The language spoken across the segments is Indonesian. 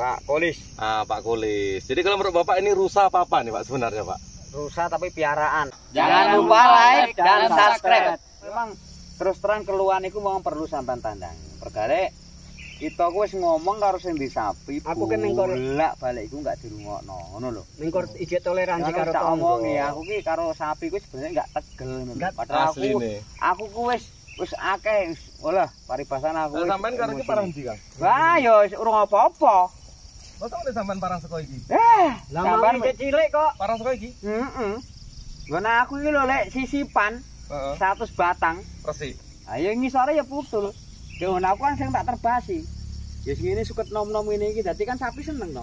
Pak Kolis. Pak Kolis. Jadi kalau menurut Bapak ini rusa apa nih Pak sebenarnya Pak? Rusa tapi piaraan. Jangan lupa like dan subscribe. Memang terus terang keluhan iku mau perlu sampean tandang. Perkara kita wis ngomong karo sing di sapi. Aku ki mengkor bolak-balik iku enggak dirungokno, ngono lho. mengkor ijek toleransi karo tak tangga. omongi aku ki karo sapi ku sebenarnya enggak tegel ngono. Padahal aku ku wis akeh olah paribasan aku. Sampean karo iki parang ndi, Kang? Wah, ya urung apa-apa. Masa oleh sampean parang saka iki? Sampean Sampean cilik kok. Parang saka iki? Heeh. Ngene aku iki lho lek sisipan Heeh. 100 batang. Resik. Ayo ngisore ya putul. Ya aku kan sing tak terbasi. Ya sing ngene suket nom-nom ngene iki dadi kan sapi seneng to.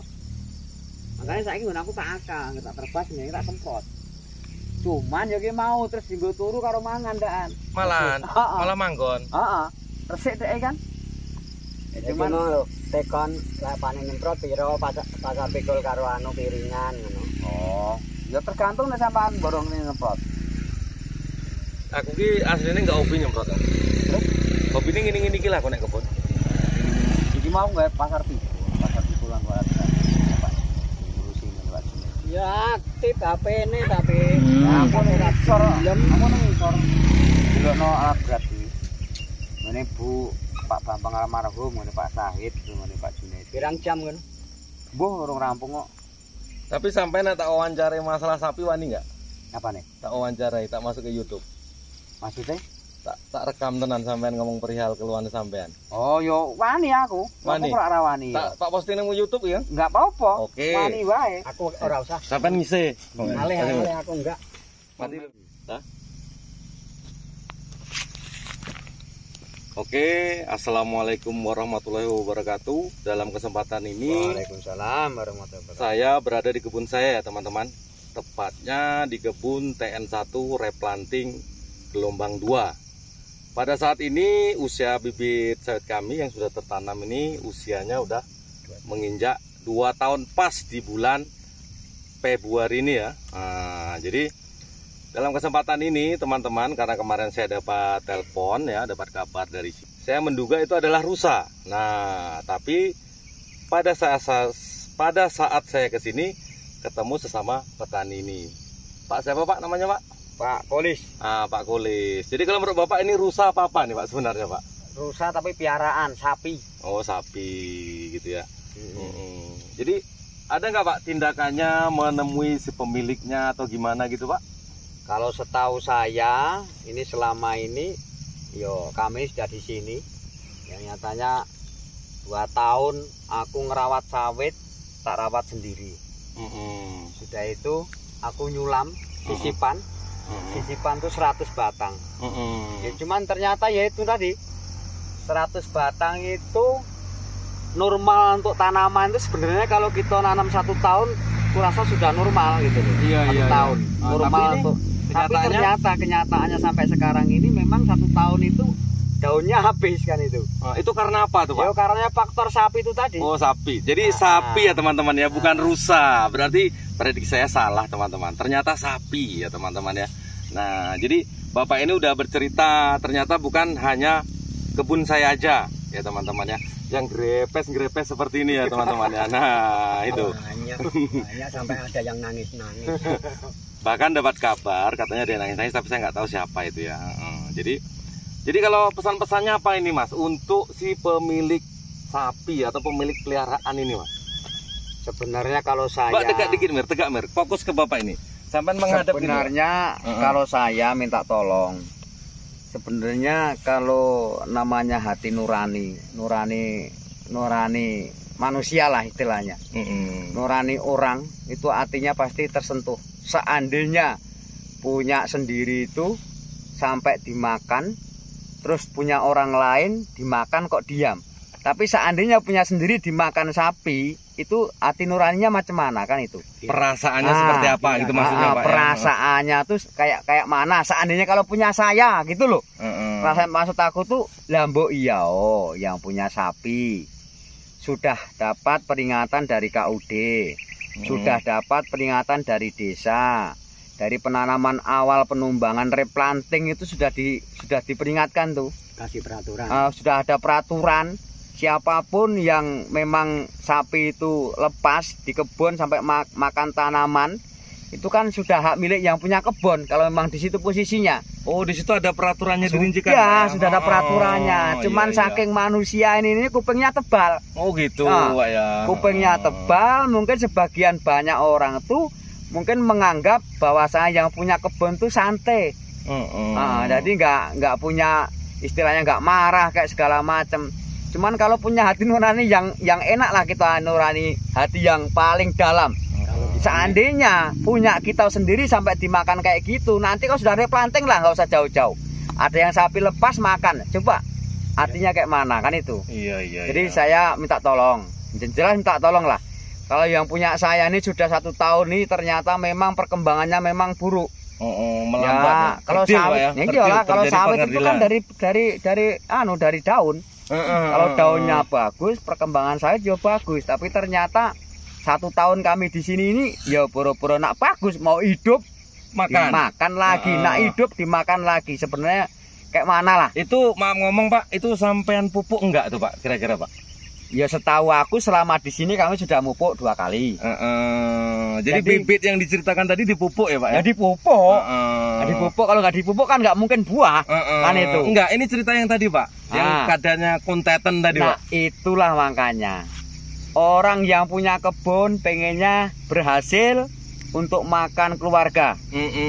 Makanya saiki nggon aku tak akang, tak terbas ngene tak semprot. Cuman ya ki mau terus dienggo turu karo mangan ndak. Malah manggon. Heeh. Resik dek kan. Cuman lho tekon lapane nyemprot pira pasar pikul karo anu piringan ngono. Oh, ya tergantung nek sampean borong nyemprot. Aku ki asline enggak hobi nyemprot. Hobi ini ngini-ngini iki lah kok nek kebon. Iki mau gawe pasar pikul lan wae. Ngurusin Pak. Ya aktif HP-ne tapi Aku nek ngisor, aku nek ngisor. Delokno alat berat iki. Ngene Bu Pak Bambang almarhum, ngene Pak Sahid, ngene Pak Junaid. pirang jam kan. Mbuh urung rampung kok. Tapi sampean tak wawancarai masalah sapi wani enggak? Apa nih? Tak wawancarai, tak masuk ke YouTube. Maksudnya? Tak rekam tenan sampean ngomong perihal keluhan sampean. Oh, yo wani aku. Wani? Aku ora wani. Tak posting nang YouTube ya. Enggak apa-apa. Oke. Wani wae. Aku ora usah. Sampean ngise. Alih-alih aku enggak. Mati. Oke, assalamualaikum warahmatullahi wabarakatuh. Dalam kesempatan ini Waalaikumsalam warahmatullahi wabarakatuh. saya berada di kebun saya ya teman-teman. Tepatnya di kebun TN1 replanting gelombang 2. Pada saat ini usia bibit sawit kami yang sudah tertanam ini usianya udah menginjak 2 tahun pas di bulan Februari ini ya. Jadi dalam kesempatan ini teman-teman, karena kemarin saya dapat telepon ya, dapat kabar dari saya menduga itu adalah rusa. Nah, tapi pada saat saya ke sini ketemu sesama petani ini. Pak siapa Pak namanya Pak? Pak Kolis. Pak Kolis. Jadi kalau menurut Bapak ini rusa apa nih Pak sebenarnya Pak? Rusa tapi piaraan, sapi. Oh, sapi gitu ya. Jadi ada nggak Pak tindakannya menemui si pemiliknya atau gimana gitu Pak? Kalau setahu saya, ini selama ini, yo kami sudah di sini. Yang nyatanya 2 tahun aku ngerawat sawit, tak rawat sendiri. Sudah itu aku nyulam sisipan, sisipan tuh 100 batang. Ya, cuman ternyata ya itu tadi 100 batang itu normal untuk tanaman itu sebenarnya kalau kita nanam 1 tahun, kurasa sudah normal gitu loh. Iya, 1 tahun normal untuk. Tapi ternyata kenyataannya sampai sekarang ini memang 1 tahun itu daunnya habis kan itu. Itu karena apa tuh Pak? Ya karena faktor sapi itu tadi. Oh, sapi. Jadi sapi ya teman-teman ya, bukan rusa. Berarti prediksi saya salah teman-teman. Ternyata sapi ya teman-teman ya. Nah, jadi Bapak ini udah bercerita ternyata bukan hanya kebun saya aja ya teman-teman ya, yang grepes seperti ini ya teman-teman ya. Nah, itu. Banyak sampai ada yang nangis-nangis. Bahkan dapat kabar katanya dia nangis-nangis tapi saya nggak tahu siapa itu ya. Jadi kalau pesan-pesannya apa ini Mas untuk si pemilik sapi atau pemilik peliharaan ini Mas? Sebenarnya kalau saya Mbak tegak dikit tegak Mir. Fokus ke Bapak ini. Sampai menghadap sebenarnya kalau saya minta tolong. Sebenarnya kalau namanya hati nurani manusia lah istilahnya. Nurani orang itu artinya pasti tersentuh. Seandainya punya sendiri itu sampai dimakan, terus punya orang lain dimakan kok diam. Tapi seandainya punya sendiri dimakan sapi, itu hati nuraninya macam mana kan itu? Perasaannya seperti apa gitu maksudnya Pak? Perasaannya tuh kayak mana? Seandainya kalau punya saya gitu loh. Maksud aku tuh lambo iya, yang punya sapi sudah dapat peringatan dari KUD. Sudah dapat peringatan dari desa, dari penanaman awal penumbangan replanting itu sudah diperingatkan tuh. Kasih peraturan. Sudah ada peraturan siapapun yang memang sapi itu lepas di kebun sampai makan tanaman, itu kan sudah hak milik yang punya kebun kalau memang di situ posisinya. Oh, di situ ada peraturannya dirincikan. Ya, sudah ada peraturannya. Cuman saking manusia ini kupingnya tebal. Oh gitu, Nah, ya. kupingnya tebal, mungkin sebagian banyak orang tuh mungkin menganggap bahwa saya yang punya kebun tuh santai. Nah, jadi nggak punya, istilahnya nggak marah kayak segala macam. Cuman kalau punya hati nurani yang enak lah, kita nurani hati yang paling dalam. Seandainya punya kita sendiri sampai dimakan kayak gitu, nanti kalau sudah replanting lah, nggak usah jauh-jauh. Ada yang sapi lepas makan, coba artinya kayak mana kan itu. Iya. Jadi saya minta tolong, jelas minta tolong lah. Kalau yang punya saya ini sudah 1 tahun nih, ternyata memang perkembangannya memang buruk. Melambat. Ya, kalau sawit, ya iyalah, kalau sawit itu kan dari daun. Kalau daunnya bagus, perkembangan sawit juga bagus. Tapi ternyata 1 tahun kami di sini ini, ya boro-boro nak bagus, mau hidup dimakan lagi, nak hidup dimakan lagi. Sebenarnya kayak mana lah? Itu maaf ngomong Pak, itu sampean pupuk enggak tuh Pak, kira-kira Pak? Ya setahu aku selama di sini kami sudah mupuk 2 kali. Jadi bibit yang diceritakan tadi dipupuk ya Pak? Ya dipupuk. Dipupuk, kalau nggak dipupuk kan nggak mungkin buah. Kan itu. Enggak, ini cerita yang tadi Pak, yang kadarnya konteten tadi Pak. Nah itulah makanya orang yang punya kebun pengennya berhasil untuk makan keluarga.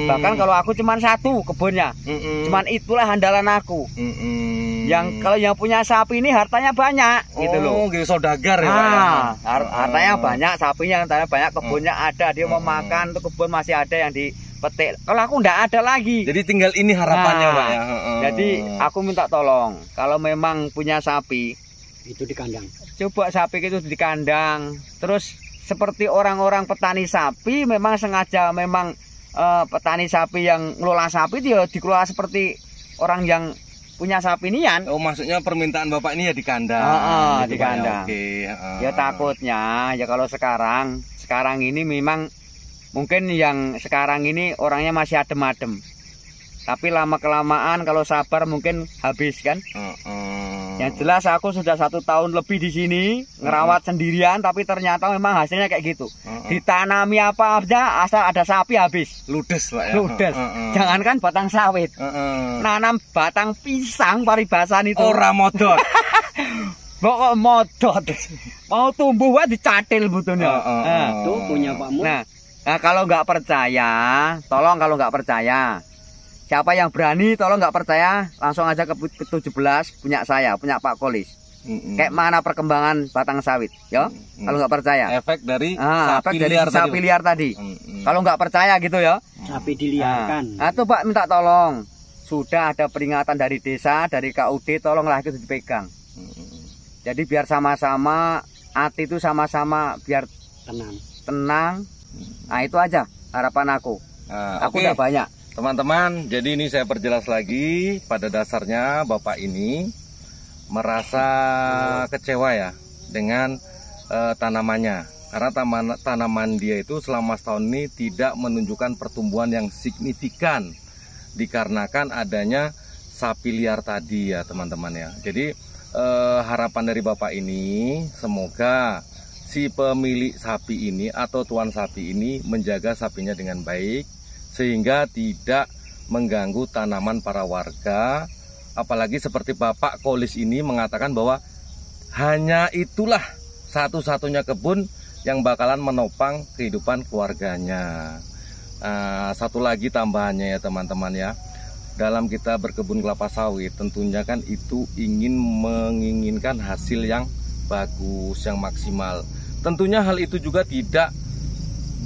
Bahkan kalau aku cuma 1 kebunnya, cuman itulah andalan aku. Yang kalau yang punya sapi ini hartanya banyak, gitu loh. Oh, gitu saudagar ya Pak ya. Hartanya banyak, sapinya hartanya banyak, kebunnya ada, dia mau makan tuh kebun masih ada yang dipetik. Kalau aku nggak ada lagi. Jadi tinggal ini harapannya Pak ya. Jadi aku minta tolong, kalau memang punya sapi itu di kandang. Coba sapi itu di kandang. Terus seperti orang-orang petani sapi, memang sengaja memang petani sapi yang ngelola sapi dia dikelola seperti orang yang punya sapi nian. Oh, maksudnya permintaan Bapak ini ya di kandang. Gitu, di kandang. Ya takutnya ya kalau sekarang ini memang mungkin yang sekarang ini orangnya masih adem-adem. Tapi lama-kelamaan kalau sabar mungkin habis kan. Yang jelas aku sudah 1 tahun lebih di sini ngerawat sendirian, tapi ternyata memang hasilnya kayak gitu. Ditanami apa aja asal ada sapi habis. Ludes Pak ya. Ludes. Jangankan batang sawit. Nanam batang pisang paribasan itu. Ora modot. Kok modot. Mau tumbuh wae dicatil butuhnya. Tuh punya Pak Mun. Nah, kalau nggak percaya, tolong kalau nggak percaya. Siapa yang berani, tolong nggak percaya, langsung aja ke 17 punya saya, punya Pak Kolis. Kayak mana perkembangan batang sawit, ya? Kalau nggak percaya. Efek dari sapi liar tadi. Kalau nggak percaya gitu ya. Sapi diliarkan. Nah, itu Pak minta tolong. Sudah ada peringatan dari desa, dari KUD, tolonglah itu dipegang. Jadi biar sama-sama, hati itu sama-sama biar tenang. Nah itu aja harapan aku. Aku udah banyak. Teman-teman, jadi ini saya perjelas lagi, pada dasarnya Bapak ini merasa kecewa ya dengan tanamannya. Karena tanaman dia itu selama setahun ini tidak menunjukkan pertumbuhan yang signifikan dikarenakan adanya sapi liar tadi ya teman-teman ya. Jadi harapan dari Bapak ini semoga si pemilik sapi ini atau tuan sapi ini menjaga sapinya dengan baik, sehingga tidak mengganggu tanaman para warga. Apalagi seperti Bapak Kolis ini mengatakan bahwa hanya itulah satu-satunya kebun yang bakalan menopang kehidupan keluarganya. Satu lagi tambahannya ya teman-teman ya, dalam kita berkebun kelapa sawit tentunya kan itu menginginkan hasil yang bagus, yang maksimal. Tentunya hal itu juga tidak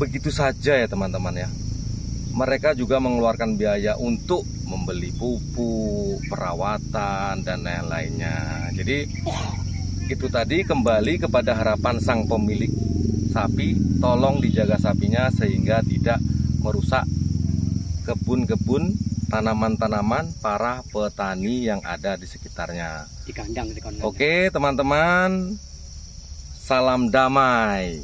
begitu saja ya teman-teman ya. Mereka juga mengeluarkan biaya untuk membeli pupuk, perawatan, dan lain-lainnya. Jadi itu tadi kembali kepada harapan sang pemilik sapi, tolong dijaga sapinya sehingga tidak merusak kebun-kebun, tanaman-tanaman para petani yang ada di sekitarnya. Di kandang. Oke teman-teman, salam damai.